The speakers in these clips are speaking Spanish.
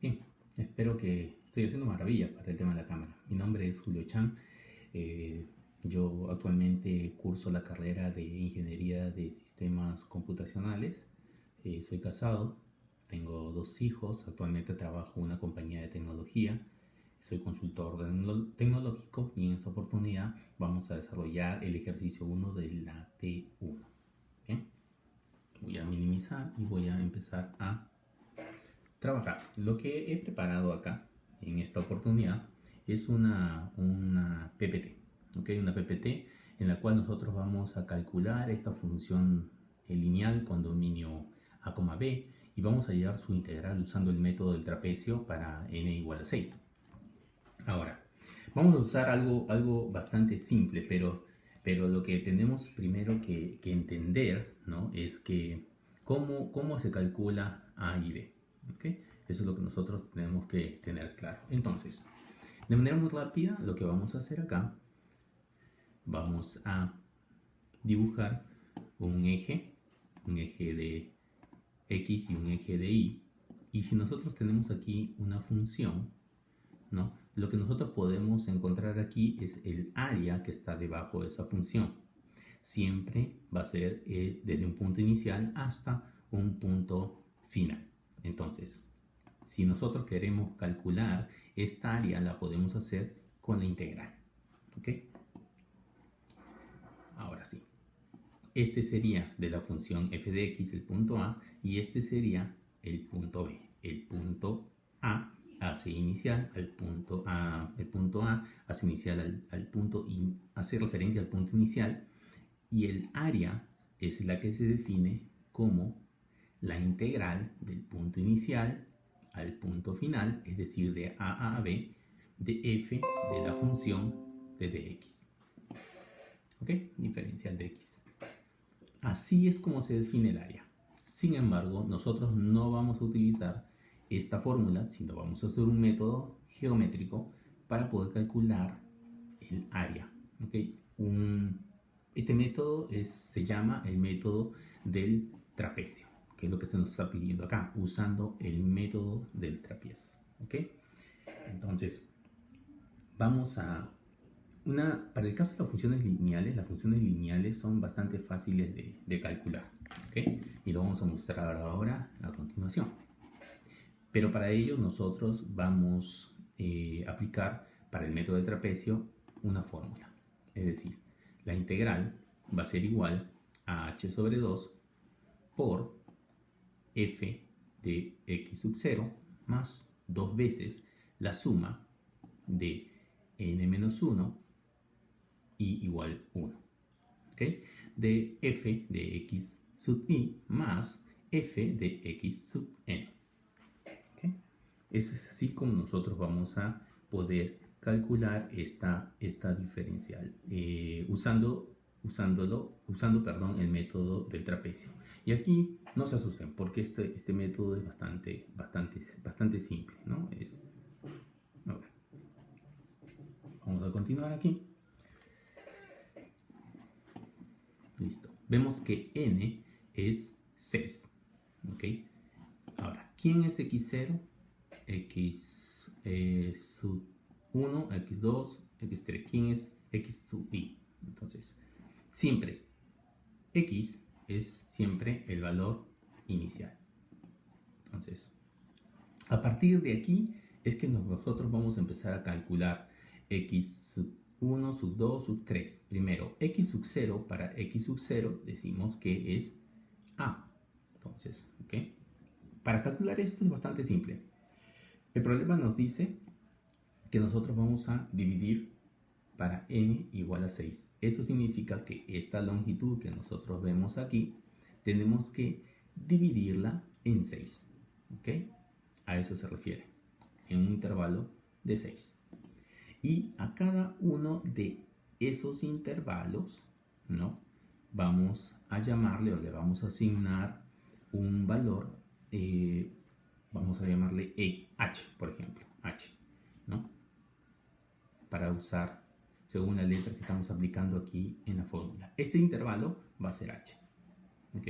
Bien, espero que estoy haciendo maravillas para el tema de la cámara. Mi nombre es Julio Chan. Yo actualmente curso la carrera de Ingeniería de Sistemas Computacionales. Soy casado, tengo 2 hijos. Actualmente trabajo en una compañía de tecnología. Soy consultor tecnológico y en esta oportunidad vamos a desarrollar el ejercicio 1 de la T1. Bien, voy a minimizar y voy a empezar a trabajar. Lo que he preparado acá en esta oportunidad es una PPT, ¿ok? Una PPT en la cual nosotros vamos a calcular esta función lineal con dominio a, b, y vamos a hallar su integral usando el método del trapecio para n igual a 6. Ahora, vamos a usar algo bastante simple, pero lo que tenemos primero que entender, ¿no? Es que cómo se calcula A y B. ¿Okay? Eso es lo que nosotros tenemos que tener claro. Entonces, de manera muy rápida, lo que vamos a hacer acá, vamos a dibujar un eje de X y un eje de Y. Y si nosotros tenemos aquí una función, ¿no? Lo que nosotros podemos encontrar aquí es el área que está debajo de esa función. Siempre va a ser desde un punto inicial hasta un punto final. Entonces, si nosotros queremos calcular esta área, la podemos hacer con la integral. ¿Ok? Ahora sí. Este sería de la función f de x el punto A y este sería el punto B. El punto A hace inicial al punto A, el punto A hace inicial al punto y hace referencia al punto inicial, y el área es la que se define como la integral del punto inicial al punto final, es decir, de A a B, de f de la función de dx. ¿Ok? Diferencial de x. Así es como se define el área. Sin embargo, nosotros no vamos a utilizar esta fórmula, sino vamos a hacer un método geométrico para poder calcular el área. ¿Okay? Este método se llama el método del trapecio, que es lo que se nos está pidiendo acá, usando el método del trapecio. ¿Okay? Entonces, vamos a para el caso de las funciones lineales son bastante fáciles de calcular, ¿okay? Y lo vamos a mostrar ahora a continuación. Pero para ello nosotros vamos a aplicar para el método del trapecio una fórmula. Es decir, la integral va a ser igual a h sobre 2 por f de x sub 0 más 2 veces la suma de n menos 1 y igual 1. ¿Okay? De f de x sub i más f de x sub n. ¿Okay? Eso es así como nosotros vamos a poder calcular esta diferencial usando el método del trapecio. Y aquí no se asusten porque este método es bastante simple, ¿no? Vamos a continuar aquí. Listo. Vemos que n es 6. ¿Ok? Ahora, ¿quién es x0? X sub 1, x2, x3. ¿Quién es x sub i? Entonces, siempre x es siempre el valor inicial. Entonces, a partir de aquí es que nosotros vamos a empezar a calcular x sub 1, sub 2, sub 3. Primero, x sub 0, para x sub 0 decimos que es a. Entonces, ¿ok? Para calcular esto es bastante simple. El problema nos dice que nosotros vamos a dividir para n igual a 6. Esto significa que esta longitud que nosotros vemos aquí, tenemos que dividirla en 6. ¿Ok? A eso se refiere, en un intervalo de 6. Y a cada uno de esos intervalos, ¿no? Vamos a llamarle o le vamos a asignar un valor, vamos a llamarle h, por ejemplo, h, ¿no? Para usar según la letra que estamos aplicando aquí en la fórmula. Este intervalo va a ser h. ¿Ok?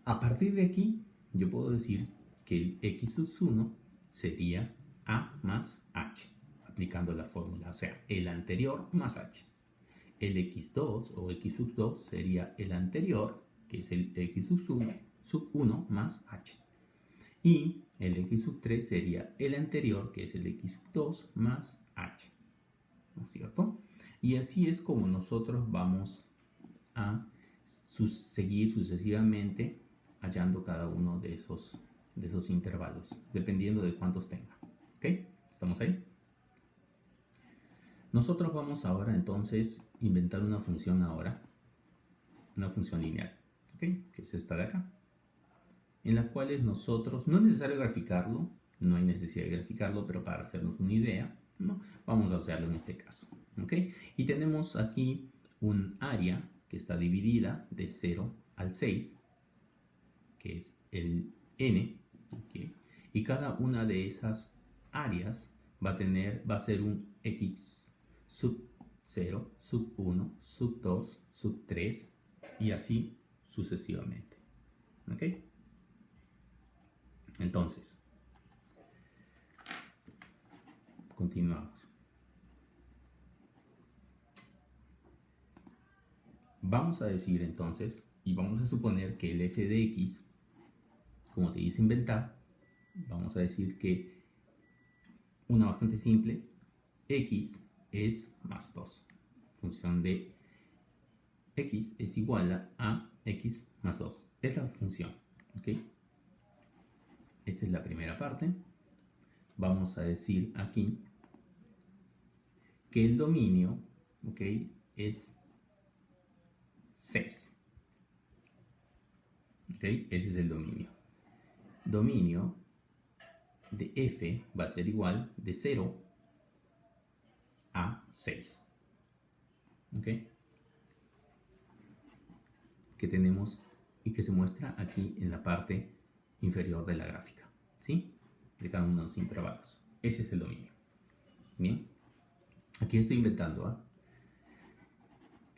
A partir de aquí, yo puedo decir que el x sub 1 sería a más h, aplicando la fórmula, o sea, el anterior más h. El x2 o x sub 2 sería el anterior, que es el x sub 1 más h. Y el x sub 3 sería el anterior, que es el x sub 2 más h. ¿No es cierto? Y así es como nosotros vamos a seguir sucesivamente hallando cada uno de esos intervalos, dependiendo de cuántos tenga. ¿Ok? ¿Estamos ahí? Nosotros vamos ahora entonces a inventar una función una función lineal, ¿ok? Que es esta de acá, en la cual nosotros, no es necesario graficarlo, no hay necesidad de graficarlo, pero para hacernos una idea, ¿no? Vamos a hacerlo en este caso, ¿ok? Y tenemos aquí un área que está dividida de 0 al 6, que es el n, ¿okay? Y cada una de esas áreas va a ser un x sub 0, sub 1, sub 2, sub 3 y así sucesivamente. ¿Ok? Entonces, continuamos. Vamos a decir entonces, y vamos a suponer que el f de x, como te dice inventar, vamos a decir que una bastante simple, x es más 2. Función de x es igual a x más 2. Es la función, ¿ok? Esta es la primera parte. Vamos a decir aquí que el dominio, ¿ok? Es 6. ¿Ok? Ese es el dominio. Dominio de f va a ser igual de 0 a 6. ¿Ok? Que tenemos y que se muestra aquí en la parte inferior de la gráfica, ¿sí? De cada uno de los intervalos. Ese es el dominio. Bien. Aquí estoy inventando, ¿ah?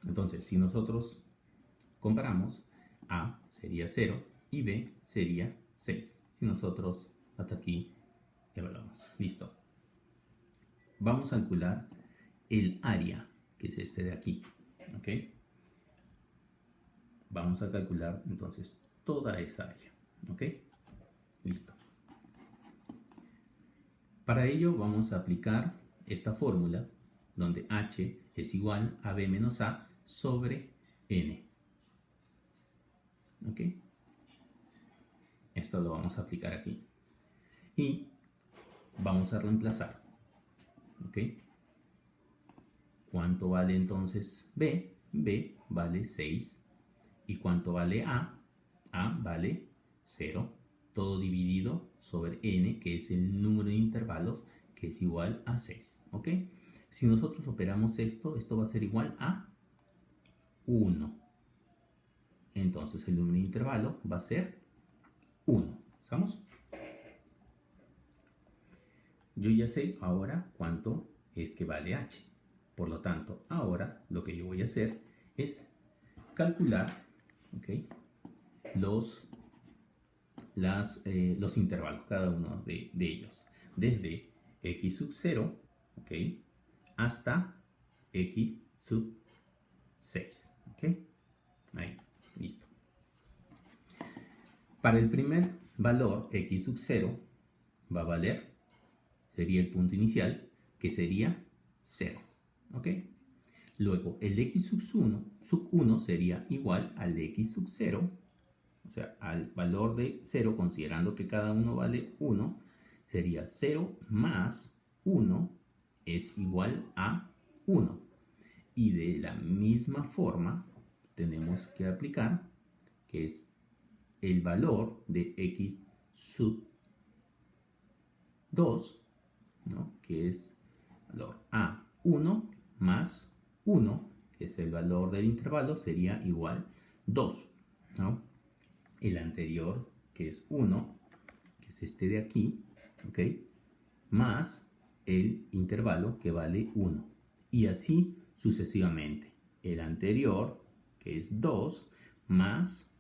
Entonces, si nosotros comparamos, A sería 0 y B sería 6. Si nosotros hasta aquí evaluamos. Listo. Vamos a calcular el área, que es este de aquí. ¿Ok? Vamos a calcular entonces toda esa área. ¿Ok? Listo. Para ello vamos a aplicar esta fórmula donde h es igual a b menos a sobre n. ¿Ok? Esto lo vamos a aplicar aquí. Y vamos a reemplazar. ¿Ok? ¿Cuánto vale entonces b? B vale 6. ¿Y cuánto vale a? A vale 0. Todo dividido sobre n, que es el número de intervalos, que es igual a 6. ¿Ok? Si nosotros operamos esto va a ser igual a 1. Entonces el número de intervalo va a ser 1. ¿Estamos? Yo ya sé ahora cuánto es que vale h. Por lo tanto, ahora lo que yo voy a hacer es calcular, ¿okay?, los intervalos, cada uno de ellos. Desde x sub 0, ¿okay?, hasta x sub 6. ¿Okay? Ahí, listo. Para el primer valor, x sub 0, va a valer, sería el punto inicial, que sería 0. ¿Ok? Luego, el x sub 1 sería igual al de x sub 0, o sea, al valor de 0, considerando que cada uno vale 1, sería 0 más 1 es igual a 1. Y de la misma forma, tenemos que aplicar, que es el valor de x sub 2, ¿no?, que es valor a 1 más 1, que es el valor del intervalo, sería igual 2, ¿no? El anterior, que es 1, que es este de aquí, ¿ok?, más el intervalo, que vale 1. Y así sucesivamente. El anterior, que es 2, más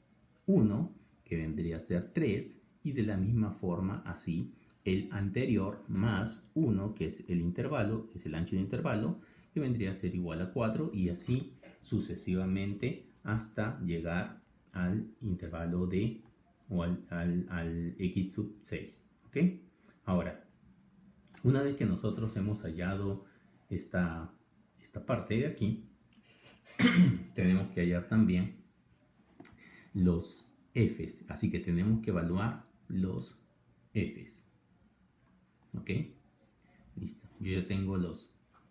1, que vendría a ser 3, y de la misma forma así el anterior más 1, que es el intervalo, es el ancho de intervalo, que vendría a ser igual a 4 y así sucesivamente hasta llegar al intervalo de o al x sub 6. ¿Ok? Ahora, una vez que nosotros hemos hallado esta parte de aquí, tenemos que hallar también los f's. Así que tenemos que evaluar los f's. ¿Ok? Listo. Yo ya tengo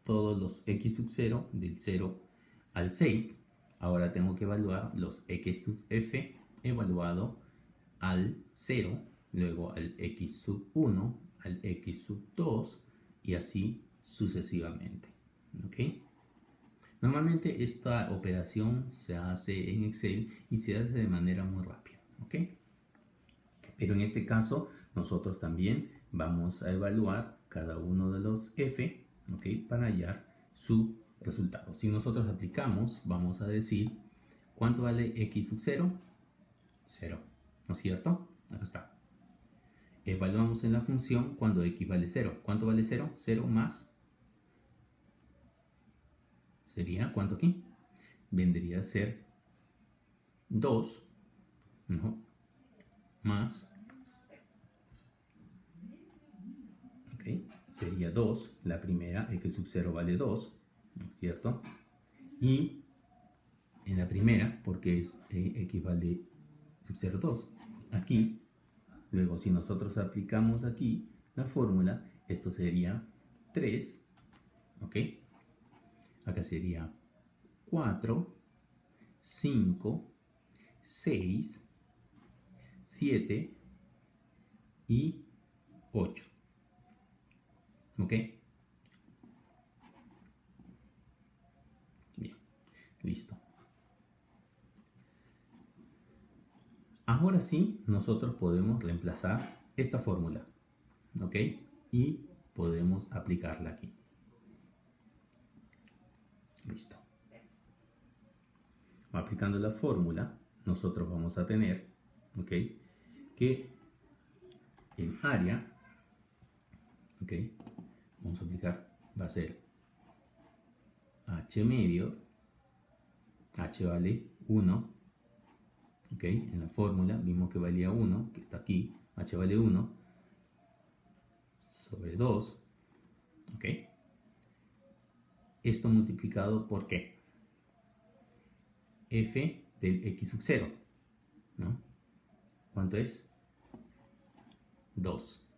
todos los x sub 0 del 0 al 6. Ahora tengo que evaluar los x sub f evaluado al 0, luego al x sub 1, al x sub 2 y así sucesivamente. ¿Ok? Normalmente esta operación se hace en Excel y se hace de manera muy rápida. ¿Ok? Pero en este caso nosotros también vamos a evaluar cada uno de los f, ¿ok? Para hallar su resultado. Si nosotros aplicamos, vamos a decir, ¿cuánto vale x sub 0? 0, ¿no es cierto? Acá está. Evaluamos en la función cuando x vale 0. ¿Cuánto vale 0? 0 más, sería, ¿cuánto aquí? Vendría a ser 2, ¿no? Más, ¿ok? Sería 2, la primera, x sub 0 vale 2, ¿no es cierto? Y en la primera, porque es x vale sub 0, 2, aquí, luego si nosotros aplicamos aquí la fórmula, esto sería 3, ¿ok? Acá sería 4, 5, 6, 7 y 8. ¿Ok? Bien, listo. Ahora sí, nosotros podemos reemplazar esta fórmula. ¿Ok? Y podemos aplicarla aquí. Listo. Aplicando la fórmula, nosotros vamos a tener, ¿ok?, que el área, ¿ok?, vamos a aplicar, va a ser h medio, h vale 1, ¿ok? En la fórmula vimos que valía 1, que está aquí, h vale 1, sobre 2, ¿ok? Esto multiplicado por ¿qué? F del x sub 0, ¿no? ¿Cuánto es? 2.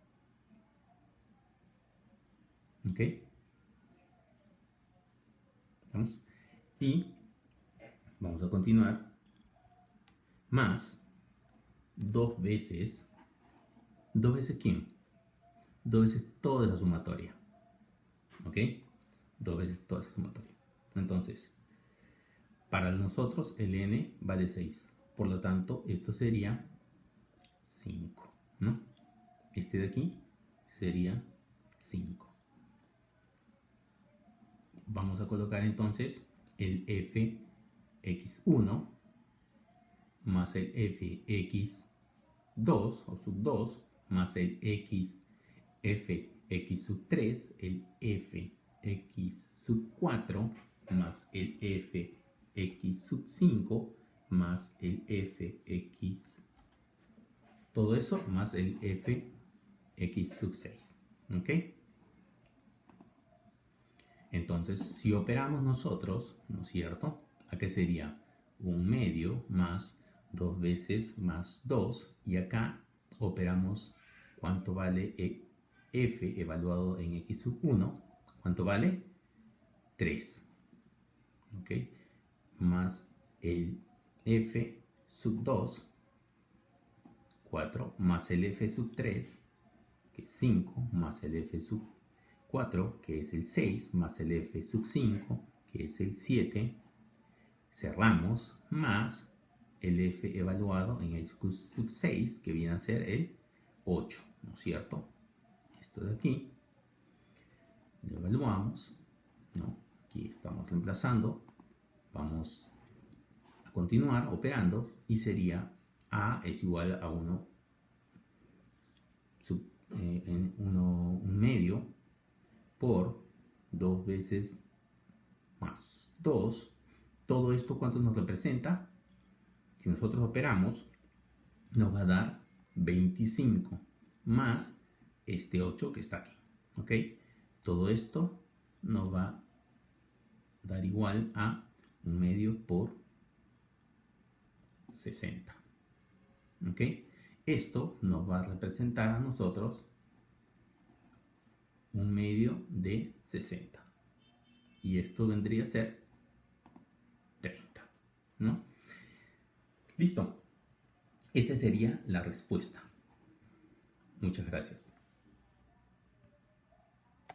¿Ok? ¿Estamos? Y vamos a continuar. Más 2 veces. ¿2 veces quién? 2 veces toda esa sumatoria. ¿Ok? 2 veces toda esa sumatoria. Entonces, para nosotros el n vale 6. Por lo tanto, esto sería 5, ¿no? Este de aquí sería 5. Vamos a colocar entonces el fx1 más el fx2 o sub 2 más el fx sub 3, el fx sub 4 más el fx sub 5 más el fx, todo eso más el fx sub 6. ¿Ok? Entonces, si operamos nosotros, ¿no es cierto? Acá sería 1 medio más 2 veces más 2. Y acá operamos cuánto vale f evaluado en x sub 1. ¿Cuánto vale? 3. ¿Ok? Más el f sub 2, 4, más el f sub 3, que es 5, más el f sub 4, que es el 6, más el f sub 5, que es el 7, cerramos, más el f evaluado en el sub 6, que viene a ser el 8, ¿no es cierto? Esto de aquí, lo evaluamos, ¿no? Aquí estamos reemplazando, vamos a continuar operando y sería a es igual a 1 un medio por 2 veces más 2. Todo esto, ¿cuánto nos representa? Si nosotros operamos, nos va a dar 25 más este 8 que está aquí. ¿Ok? Todo esto nos va a dar igual a un medio por 60. ¿Ok? Esto nos va a representar a nosotros un medio de 60. Y esto vendría a ser 30. ¿No? Listo. Esta sería la respuesta. Muchas gracias.